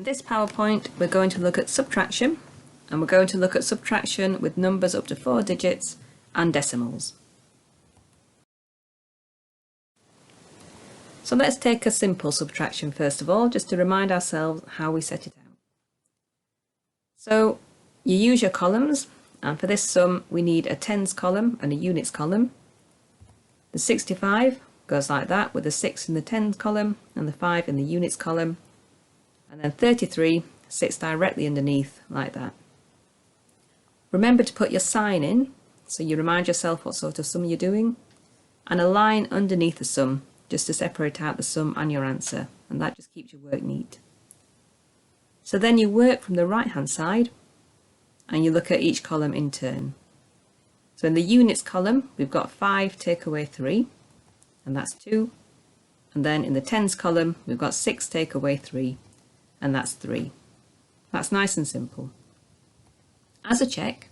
In this PowerPoint we're going to look at subtraction, and we're going to look at subtraction with numbers up to 4 digits and decimals. So let's take a simple subtraction first of all, just to remind ourselves how we set it out. So you use your columns, and for this sum we need a tens column and a units column. The 65 goes like that, with the 6 in the tens column and the 5 in the units column. And then 33 sits directly underneath like that. Remember to put your sign in, so you remind yourself what sort of sum you're doing, and a line underneath the sum, just to separate out the sum and your answer, and that just keeps your work neat. So then you work from the right hand side, and you look at each column in turn. So in the units column, we've got 5 take away 3, and that's 2. And then in the tens column, we've got 6 take away 3, and that's 3. That's nice and simple. As a check,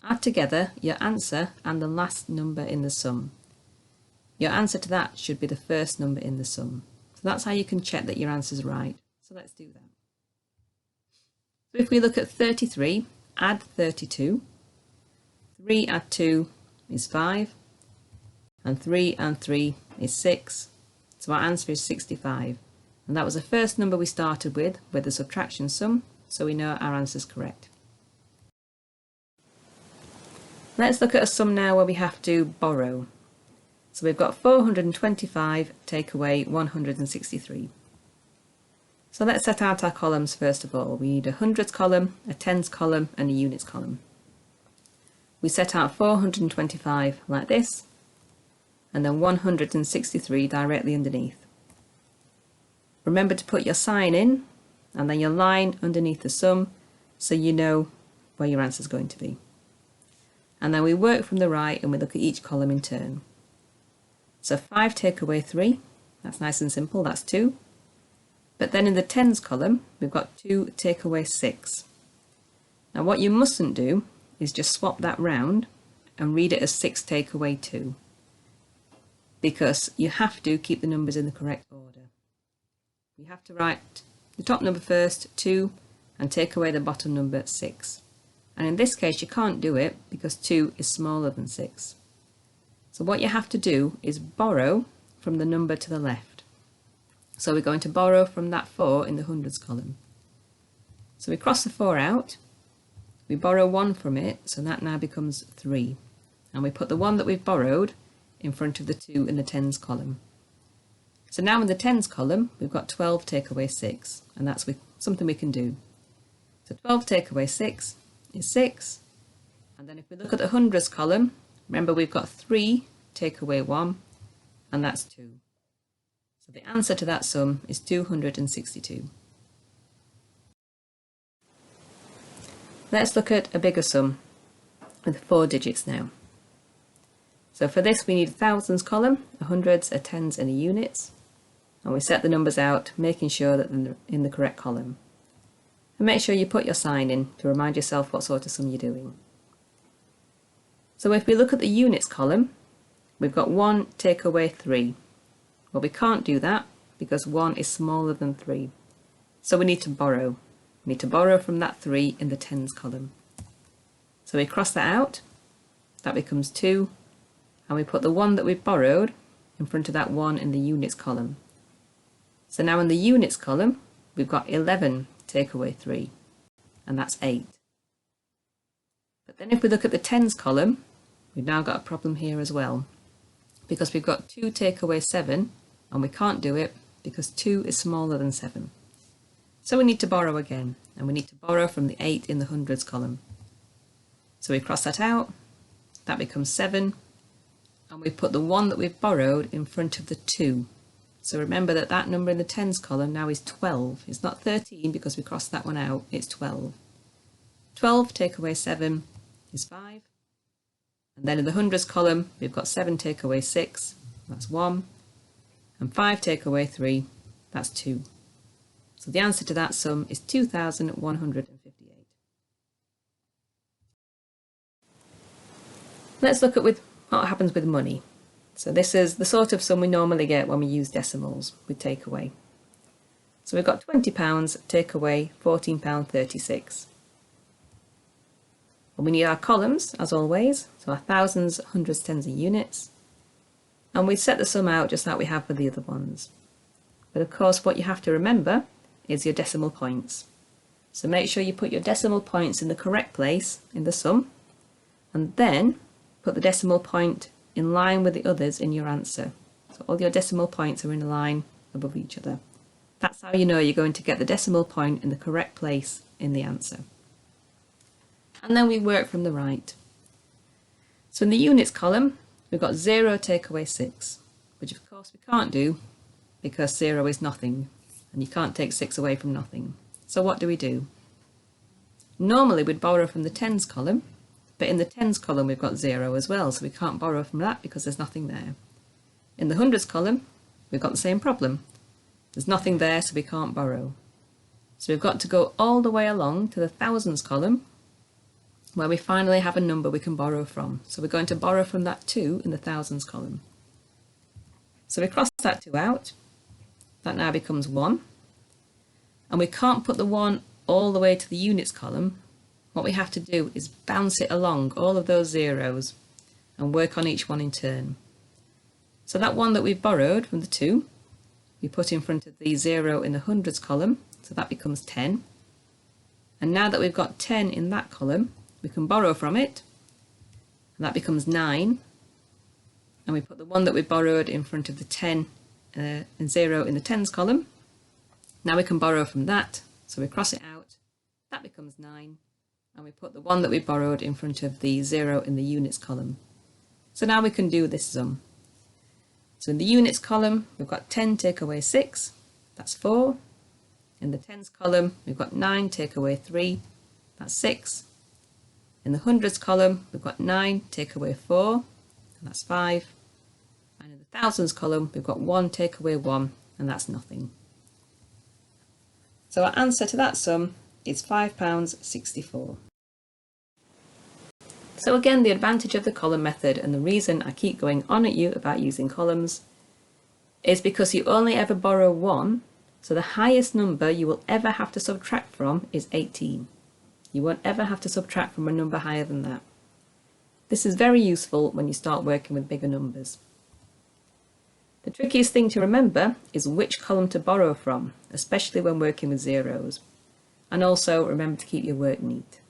add together your answer and the last number in the sum. Your answer to that should be the first number in the sum. So that's how you can check that your answer is right. So let's do that. So if we look at 33, add 32. 3 add 2 is 5. And 3 and 3 is 6. So our answer is 65. And that was the first number we started with the subtraction sum, so we know our answer is correct. Let's look at a sum now where we have to borrow. So we've got 425 take away 163. So let's set out our columns first of all. We need a hundreds column, a tens column and a units column. We set out 425 like this, and then 163 directly underneath. Remember to put your sign in and then your line underneath the sum, so you know where your answer is going to be. And then we work from the right and we look at each column in turn. So 5 take away 3, that's nice and simple, that's 2. But then in the tens column, we've got 2 take away 6. Now what you mustn't do is just swap that round and read it as 6 take away 2, because you have to keep the numbers in the correct order. You have to write the top number first, 2, and take away the bottom number, 6. And in this case you can't do it because 2 is smaller than 6. So what you have to do is borrow from the number to the left. So we're going to borrow from that 4 in the hundreds column. So we cross the 4 out, we borrow 1 from it, so that now becomes 3. And we put the 1 that we've borrowed in front of the 2 in the tens column. So now in the tens column, we've got 12 take away 6, and that's something we can do. So 12 take away 6 is 6, and then if we look at the hundreds column, remember we've got 3 take away 1, and that's 2. So the answer to that sum is 262. Let's look at a bigger sum with 4 digits now. So for this we need a thousands column, a hundreds, a tens and a units. And we set the numbers out, making sure that they're in the correct column. And make sure you put your sign in to remind yourself what sort of sum you're doing. So if we look at the units column, we've got 1 take away 3. Well, we can't do that because 1 is smaller than 3. So we need to borrow. We need to borrow from that 3 in the tens column. So we cross that out, that becomes 2, and we put the 1 that we've borrowed in front of that 1 in the units column. So now in the units column, we've got 11 take away 3, and that's 8. But then if we look at the tens column, we've now got a problem here as well, because we've got 2 take away 7, and we can't do it because 2 is smaller than 7. So we need to borrow again, and we need to borrow from the 8 in the hundreds column. So we cross that out, that becomes 7, and we put the 1 that we've borrowed in front of the 2. So remember that that number in the tens column now is 12. It's not 13 because we crossed that one out, it's 12. 12 take away 7 is 5. And then in the hundreds column, we've got 7 take away 6, that's 1. And 5 take away 3, that's 2. So the answer to that sum is 2,158. Let's look at what happens with money. So this is the sort of sum we normally get when we use decimals with takeaway. So we've got £20 take away £14.36. And we need our columns, as always, so our thousands, hundreds, tens and units. And we set the sum out just like we have for the other ones. But of course what you have to remember is your decimal points. So make sure you put your decimal points in the correct place in the sum, and then put the decimal point in line with the others in your answer. So all your decimal points are in a line above each other. That's how you know you're going to get the decimal point in the correct place in the answer. And then we work from the right. So in the units column, we've got 0 take away 6, which of course we can't do because 0 is nothing, and you can't take 6 away from nothing. So what do? Normally we'd borrow from the tens column, but in the tens column we've got 0 as well, so we can't borrow from that because there's nothing there. In the hundreds column, we've got the same problem. There's nothing there, so we can't borrow. So we've got to go all the way along to the thousands column, where we finally have a number we can borrow from. So we're going to borrow from that 2 in the thousands column. So we cross that 2 out. That now becomes 1. And we can't put the 1 all the way to the units column. What we have to do is bounce it along all of those zeros and work on each one in turn. So that 1 that we've borrowed from the 2, we put in front of the 0 in the hundreds column, so that becomes 10. And now that we've got 10 in that column, we can borrow from it, and that becomes 9. And we put the 1 that we borrowed in front of the 10 and 0 in the tens column. Now we can borrow from that, so we cross it out, that becomes 9, and we put the 1 that we borrowed in front of the 0 in the units column. So now we can do this sum. So in the units column, we've got 10 take away 6, that's 4. In the tens column, we've got 9 take away 3, that's 6. In the hundreds column, we've got 9 take away 4, and that's 5. And in the thousands column, we've got 1 take away 1, and that's nothing. So our answer to that sum is £5.64. So again, the advantage of the column method, and the reason I keep going on at you about using columns, is because you only ever borrow 1, so the highest number you will ever have to subtract from is 18. You won't ever have to subtract from a number higher than that. This is very useful when you start working with bigger numbers. The trickiest thing to remember is which column to borrow from, especially when working with zeros. And also remember to keep your work neat.